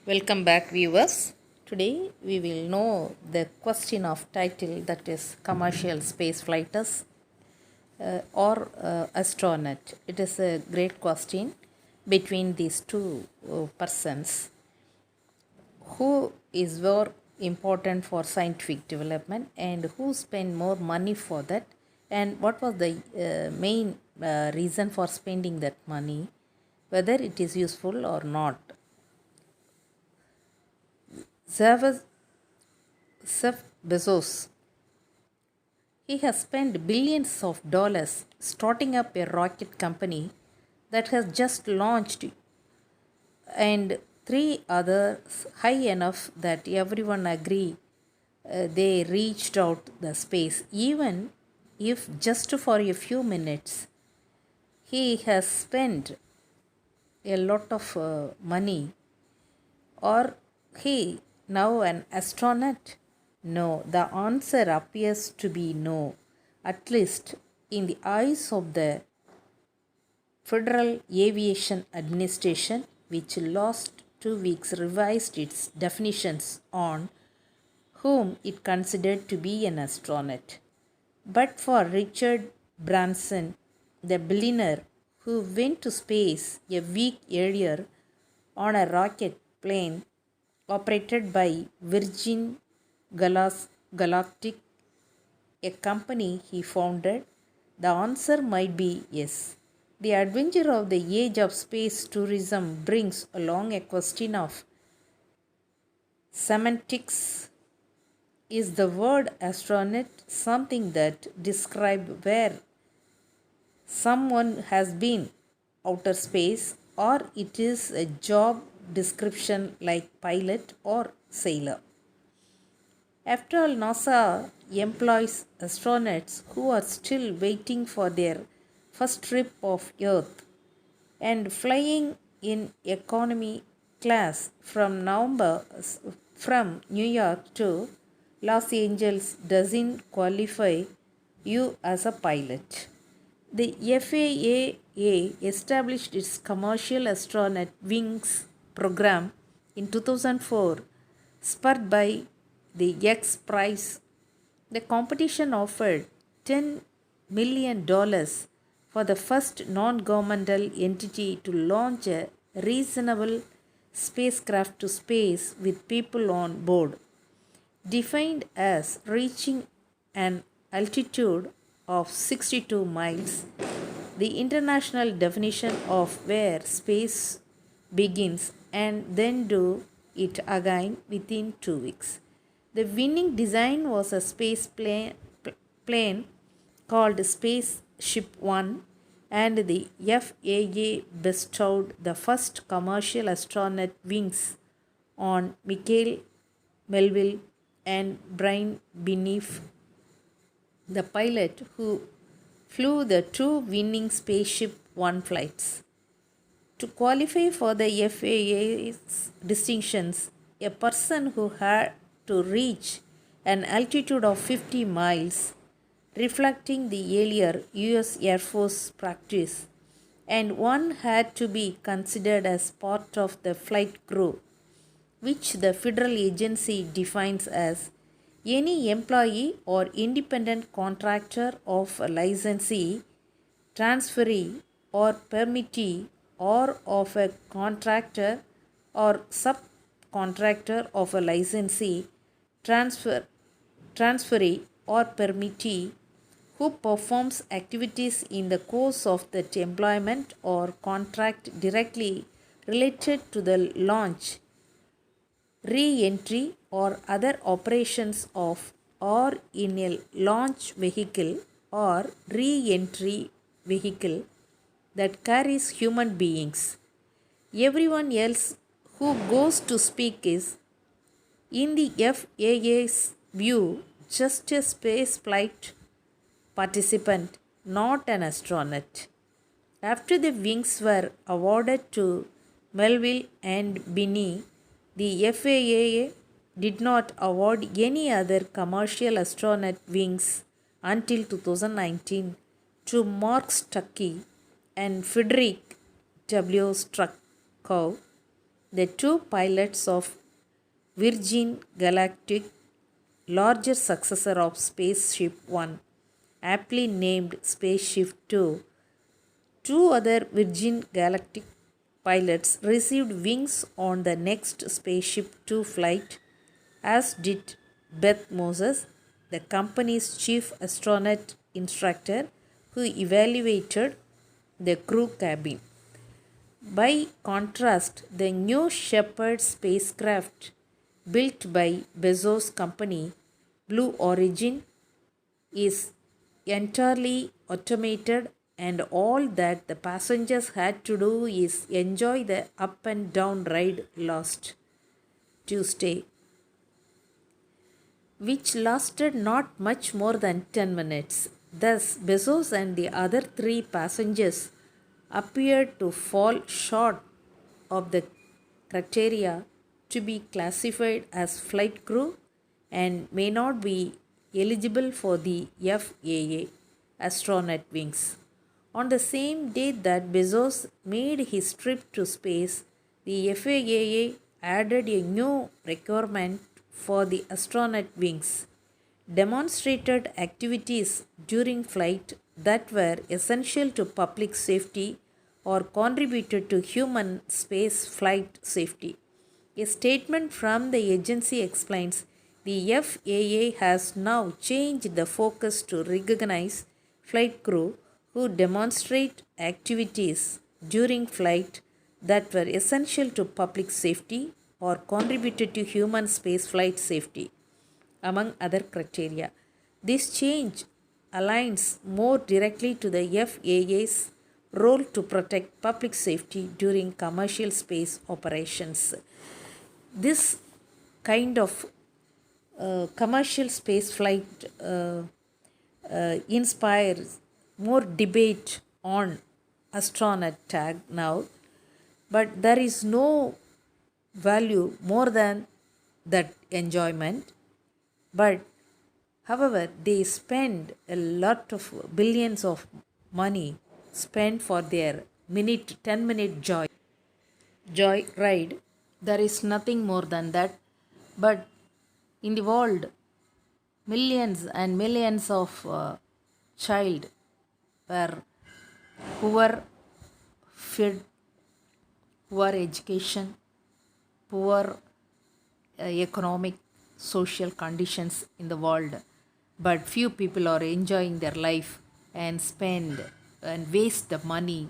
Welcome back, viewers. Today we will know the question of title, that is commercial space flighters or astronaut. It is a great question between these two persons. Who is more important for scientific development and who spend more money for that, and what was the main reason for spending that money, whether it is useful or not. Jeff Bezos, he has spent billions of dollars starting up a rocket company that has just launched, and three others high enough that everyone agree they reached out the space, even if just for a few minutes. He has spent a lot of money. Or he now an astronaut? No, the answer appears to be no, at least in the eyes of the Federal Aviation Administration, which last 2 weeks revised its definitions on whom it considered to be an astronaut. But for Richard Branson, the billionaire who went to space a week earlier on a rocket plane operated by Virgin Galactic, a company he founded, the answer might be yes. The adventure of the age of space tourism brings along a question of semantics. Is the word astronaut something that describes where someone has been outer space, or it is a job description like pilot or sailor? After all, NASA employs astronauts who are still waiting for their first trip of Earth, and flying in economy class from New York to Los Angeles doesn't qualify you as a pilot. The FAA established its Commercial Astronaut Wings program in 2004, spurred by the X Prize. The competition offered $10 million for the first non governmental entity to launch a reasonable spacecraft to space with people on board, defined as reaching an altitude of 62 miles, the international definition of where space begins, and then do it again within 2 weeks. The winning design was a plane called Spaceship One, and the FAA bestowed the first commercial astronaut wings on Michael Melville and Brian Beneath, the pilot who flew the two winning Spaceship One flights. To qualify for the FAA's distinctions, a person who had to reach an altitude of 50 miles, reflecting the earlier US Air Force practice, and one had to be considered as part of the flight crew, which the federal agency defines as any employee or independent contractor of a licensee, transferee, or permittee, or of a contractor or subcontractor of a licensee, transferee, or permittee who performs activities in the course of that employment or contract directly related to the launch, re-entry, or other operations of or in a launch vehicle or re-entry vehicle that carries human beings. Everyone else who goes to speak is, in the FAA's view, just a space flight participant, not an astronaut. After the wings were awarded to Melville and Binney, the FAA did not award any other commercial astronaut wings until 2019 to Mark Stuckey and Frederick W. Struckow, The two pilots of Virgin Galactic, larger successor of Spaceship One, aptly named Spaceship Two. Two other Virgin Galactic pilots received wings on the next Spaceship Two flight, as did Beth Moses, the company's chief astronaut instructor, who evaluated the crew cabin. By contrast, the New Shepard spacecraft, built by Bezos' company, Blue Origin, is entirely automated, and all that the passengers had to do is enjoy the up and down ride last Tuesday, which lasted not much more than 10 minutes. Thus, Bezos and the other three passengers appeared to fall short of the criteria to be classified as flight crew and may not be eligible for the FAA astronaut wings. On the same day that Bezos made his trip to space, the FAA added a new requirement for the astronaut wings: demonstrated activities during flight that were essential to public safety or contributed to human space flight safety. A statement from the agency explains the FAA has now changed the focus to recognize flight crew who demonstrate activities during flight that were essential to public safety or contributed to human spaceflight safety, among other criteria. This change aligns more directly to the FAA's role to protect public safety during commercial space operations. This kind of commercial space flight inspires more debate on astronaut tag now, but there is no value more than that enjoyment. But however, they spend a lot of billions of money spent for their 10-minute joy ride. There is nothing more than that. But in the world, millions and millions of child were poor fed, poor education, poor economic, social conditions in the world. But few people are enjoying their life and spend and waste the money